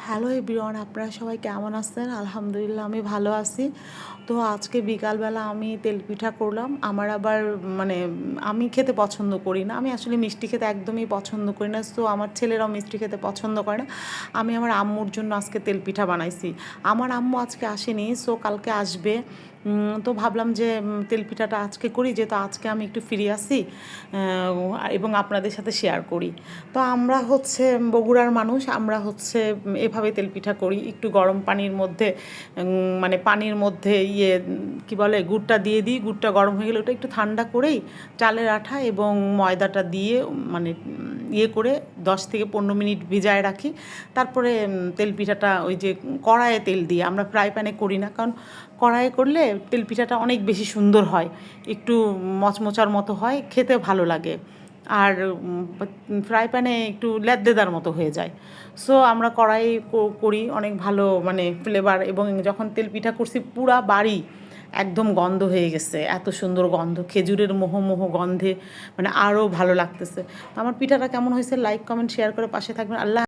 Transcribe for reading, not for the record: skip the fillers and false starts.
Hello everyone, আপনারা সবাই কেমন আছেন? আলহামদুলিল্লাহ আমি ভালো আছি। তো আজকে বিকালবেলা আমি তেলপিঠা করলাম। আমার আবার মানে আমি খেতে পছন্দ করি না, আমি আসলে মিষ্টি খেতে একদমই পছন্দ করি না। সো আমার ছেলেরাও মিষ্টি খেতে পছন্দ করে না। আমি আমার আম্মুর জন্য আজকে তেলপিঠা বানাইছি। আমার আম্মু আজকে আসেনি, সো কালকে আসবে। তো ভাবলাম যে তেলপিঠাটা আজকে করি, যেহেতু আজকে আমি একটু ফ্রি আছি এবং আপনাদের সাথে শেয়ার করি। তো আমরা হচ্ছে বগুড়ার মানুষ, আমরা হচ্ছে এভাবে তেলপিঠা করি। একটু গরম পানির মধ্যে মানে পানির মধ্যে কি বলে গুড়টা দিয়ে দিই। গুড়টা গরম হয়ে গেলে ওটা একটু ঠান্ডা করেই চালের আঠা এবং ময়দাটা দিয়ে মানে করে 10 থেকে 15 মিনিট ভিজায় রাখি। তারপরে তেলপিঠাটা ওই যে কড়াইয়ে তেল দিয়ে, আমরা ফ্রাই প্যানে করি না, কারণ কড়াইয়ে করলে তেলপিঠাটা অনেক বেশি সুন্দর হয়, একটু মচমচার মতো হয়, খেতে ভালো লাগে। আর ফ্রাই প্যানে একটু ল্যাদ্দেদার মতো হয়ে যায়। সো আমরা কড়াই করি, অনেক ভালো মানে ফ্লেভার। এবং যখন তেলপিঠা করছি পুরা বাড়ি একদম গন্ধ হয়ে গেছে, এত সুন্দর গন্ধ, খেজুরের মোহো মোহো গন্ধে মানে আরও ভালো লাগতেছে। আমার পিঠাটা কেমন হয়েছে লাইক কমেন্ট শেয়ার করে পাশে থাকবেন। আল্লাহ।